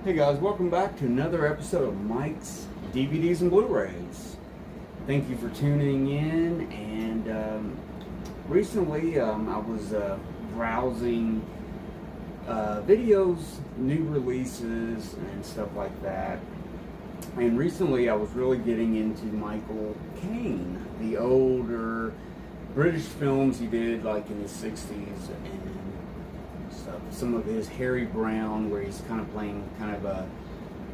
Hey guys, welcome back to another episode of Mike's DVDs and Blu-rays. Thank you for tuning in. And recently, I was browsing videos, new releases, and stuff like that. And recently, I was really getting into Michael Caine, the older British films he did, like in the '60s and stuff. Some of his Harry Brown, where he's kind of playing kind of a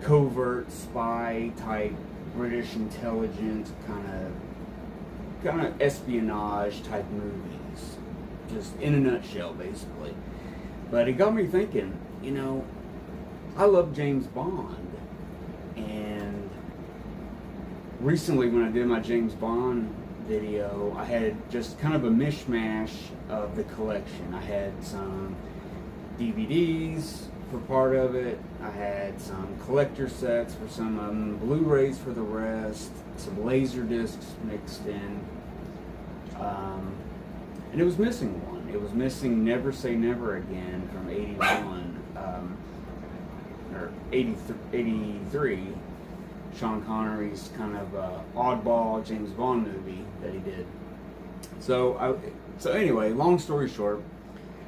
covert spy type British intelligence kind of espionage type movies, just in a nutshell, basically. But it got me thinking. I love James Bond, and recently when I did my James Bond video, I had just kind of a mishmash of the collection. I had some DVDs for part of it, I had some collector sets for some of them, Blu-rays for the rest, some laser discs mixed in, and it was missing one. It was missing Never Say Never Again from '81, or 83, Sean Connery's kind of oddball James Bond movie that he did. So anyway, long story short,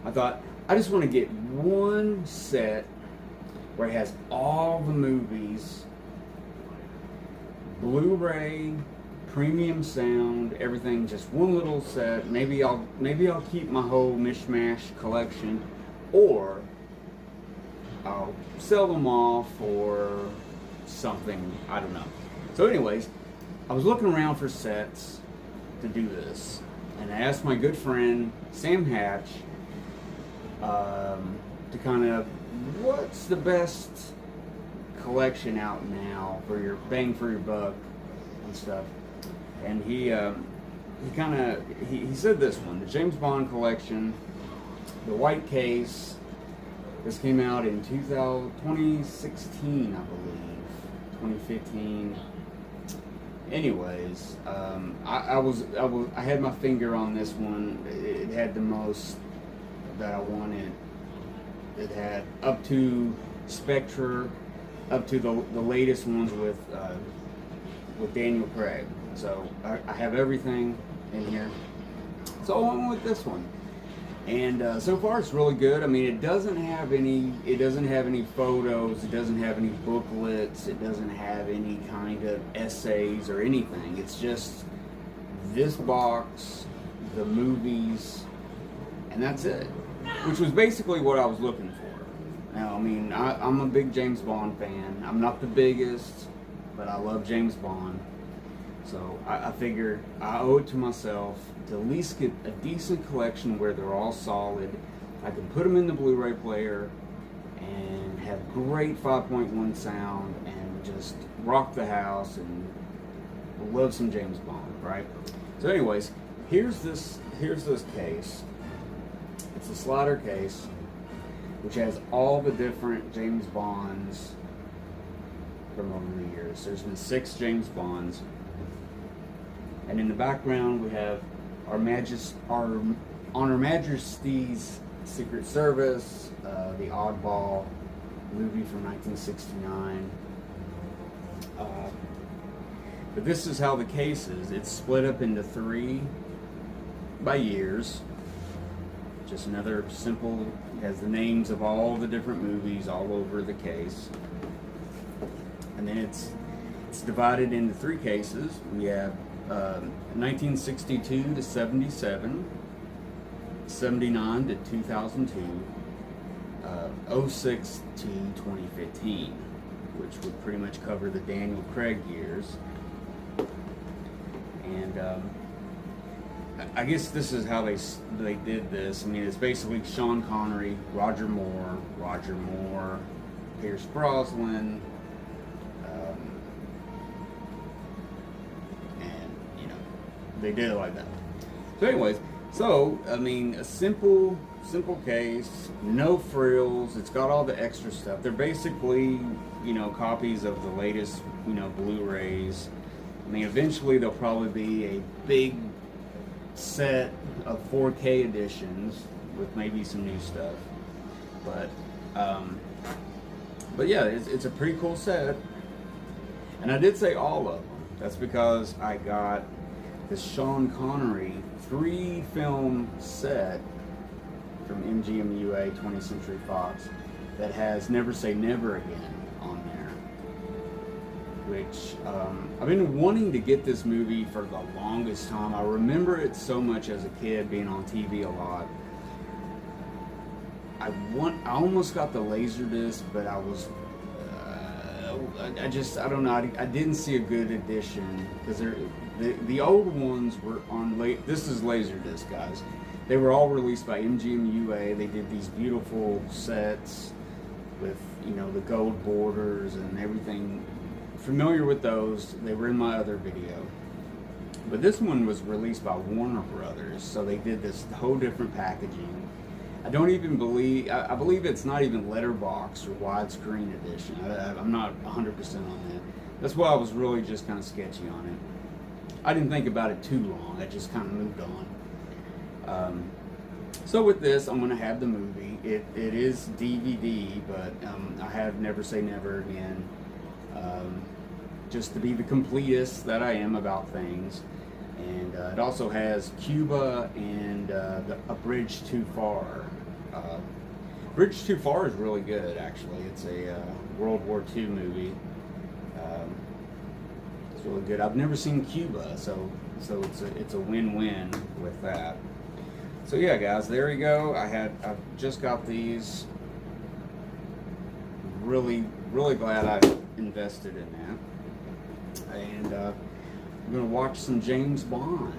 I thought, I just want to get one set where it has all the movies, Blu-ray, premium sound, everything, just one little set. Maybe I'll keep my whole mishmash collection, or I'll sell them off for something, I don't know. So anyways, I was looking around for sets to do this, and I asked my good friend Sam Hatch to kind of, what's the best collection out now for your bang for your buck and stuff. And he said this one, the James Bond collection, the white case. This came out in 2016, I believe, 2015. Anyways, I had my finger on this one. It had the most that I wanted. It had up to Spectre, up to the latest ones with Daniel Craig. So I have everything in here. So I went with this one, and so far it's really good. I mean, it doesn't have any photos, it doesn't have any booklets, it doesn't have any kind of essays or anything. It's just this box, the movies, and that's it. Which was basically what I was looking for. Now, I mean, I'm a big James Bond fan. I'm not the biggest, but I love James Bond. So I figured I owe it to myself to at least get a decent collection where they're all solid. I can put them in the Blu-ray player and have great 5.1 sound and just rock the house and love some James Bond, right? So anyways, here's this case. It's a slider case, which has all the different James Bonds from over the years. There's been 6 James Bonds. And in the background, we have our Honor Majesty's Secret Service, the Oddball movie from 1969. But this is how the case is. It's split up into 3 by years. Just another simple, has the names of all the different movies all over the case. And then it's divided into 3 cases. We have 1962 to 77, 79 to 2002, 06 to 2015, which would pretty much cover the Daniel Craig years. And I guess this is how they did this. I mean, it's basically Sean Connery, Roger Moore, Pierce Brosnan, and they did it like that. So anyways, I mean, a simple case, no frills. It's got all the extra stuff. They're basically, copies of the latest, Blu-rays. I mean, eventually there'll probably be a big set of 4K editions with maybe some new stuff. But But yeah, it's a pretty cool set. And I did say all of them. That's because I got this Sean Connery 3-film set from MGM-UA 20th Century Fox that has Never Say Never Again on there. Which I've been wanting to get this movie for the longest time. I remember it so much as a kid, being on TV a lot. I almost got the Laserdisc, but I was I don't know. I didn't see a good edition because the old ones were on. This is Laserdisc, guys. They were all released by MGM-UA. They did these beautiful sets with, you know, the gold borders and everything. Familiar with those? They were in my other video. But this one was released by Warner Brothers, so they did this whole different packaging. I don't even believe, I believe it's not even letterbox or widescreen edition. I'm not 100% on that. That's why I was really just kind of sketchy on it. I didn't think about it too long. I just kind of moved on. So with this, I'm going to have the movie. It is DVD, but I have Never Say Never Again. Just to be the completist that I am about things. And it also has Cuba and A Bridge Too Far. Bridge Too Far is really good, actually. It's a World War II movie. It's really good. I've never seen Cuba, so it's a win-win with that. So yeah, guys, there you go. I've just got these. Really glad I invested in that. And I'm gonna watch some James Bond.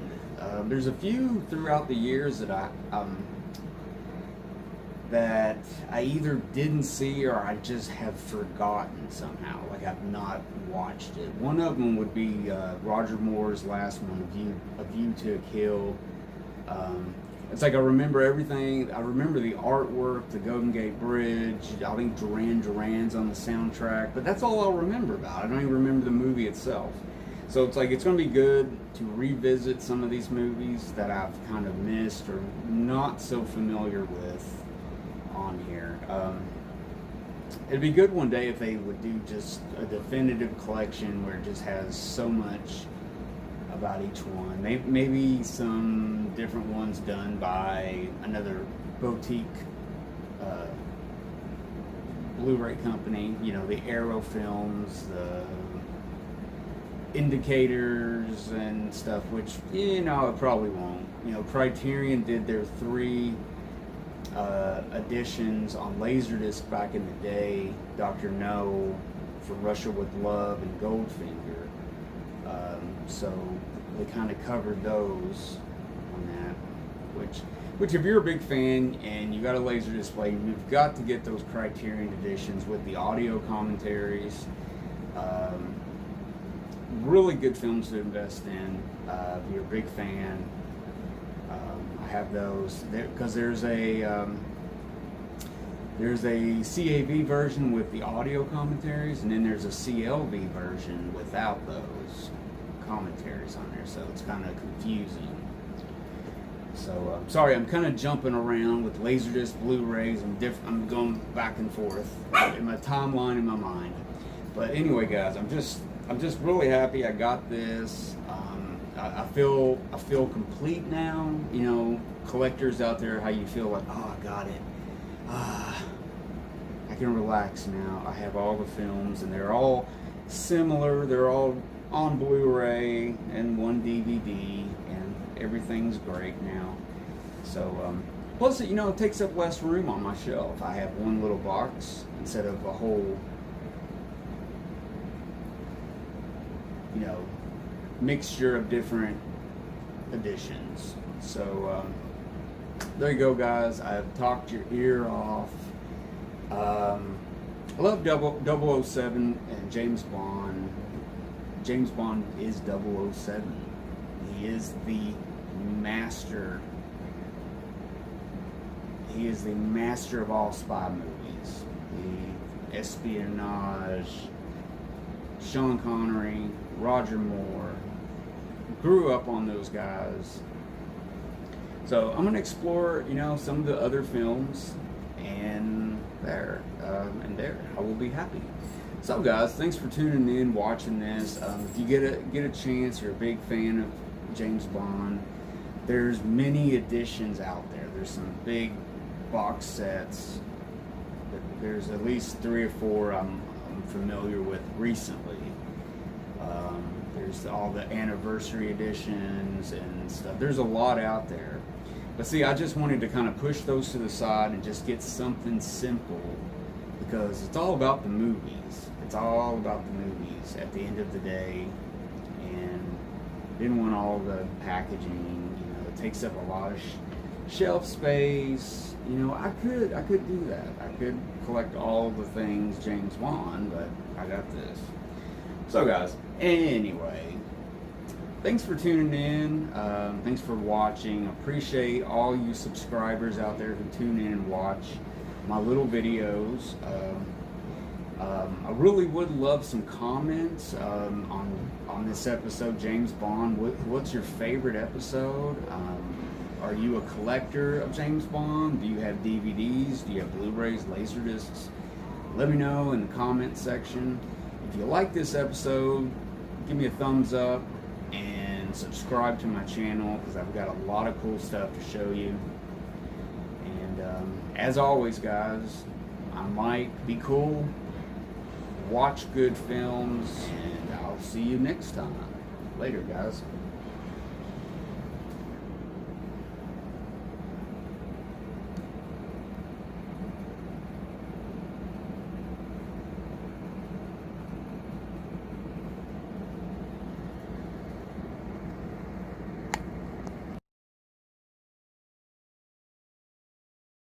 There's a few throughout the years that I either didn't see or I just have forgotten somehow. Like I've not watched it. One of them would be Roger Moore's last one, A View to a Kill. It's like I remember everything. I remember the artwork, the Golden Gate Bridge. I think Duran Duran's on the soundtrack, but that's all I'll remember about. I don't even remember the movie itself. So it's like it's going to be good to revisit some of these movies that I've kind of missed or not so familiar with on here. It'd be good one day if they would do just a definitive collection where it just has so much about each one. Maybe some different ones done by another boutique Blu-ray company. You know, the Arrow films, the Indicators and stuff, which, you know, it probably won't. You know, Criterion did their 3 editions on Laserdisc back in the day. Dr. No, For Russia with Love, and Goldfinger. So they kind of covered those on that, which if you're a big fan and you got a Laserdisc player, you've got to get those Criterion editions with the audio commentaries. Really good films to invest in if you're a big fan. I have those because there's a CAV version with the audio commentaries, and then there's a CLV version without those commentaries on there, so it's kind of confusing. So sorry, I'm kind of jumping around with Laserdisc, Blu-rays, and I'm going back and forth in my timeline in my mind. But anyway, guys, I'm just really happy I got this. I feel complete now. You know, collectors out there, how you feel like, oh, I got it. I can relax now. I have all the films, and they're all similar. They're all on Blu-ray and one DVD, and everything's great now. So, plus, you know, it takes up less room on my shelf. I have one little box instead of a whole, you know, mixture of different editions. So there you go, guys. I've talked your ear off. I love 007 and James Bond. James Bond is 007. He is the master. He is the master of all spy movies. The espionage, Sean Connery, Roger Moore. Grew up on those guys. So I'm going to explore, you know, some of the other films and there, and there I will be happy. So guys, thanks for tuning in, watching this. If you get a chance, you're a big fan of James Bond, there's many editions out there. There's some big box sets. There's at least 3 or 4 I'm familiar with recently. There's all the anniversary editions and stuff. There's a lot out there. But see, I just wanted to kind of push those to the side and just get something simple, because it's all about the movies. It's all about the movies at the end of the day. And didn't want all the packaging. You know, it takes up a lot of shelf space. You know, I could do that. I could collect all the things James Bond, but I got this. So guys, anyway, thanks for tuning in. Thanks for watching. Appreciate all you subscribers out there who tune in and watch my little videos. I really would love some comments on this episode, James Bond. What's your favorite episode? Are you a collector of James Bond? Do you have DVDs? Do you have Blu-rays, Laserdiscs? Let me know in the comment section. If you like this episode, give me a thumbs up and subscribe to my channel, because I've got a lot of cool stuff to show you. And as always, guys, I might be cool. Watch good films, and I'll see you next time. Later, guys.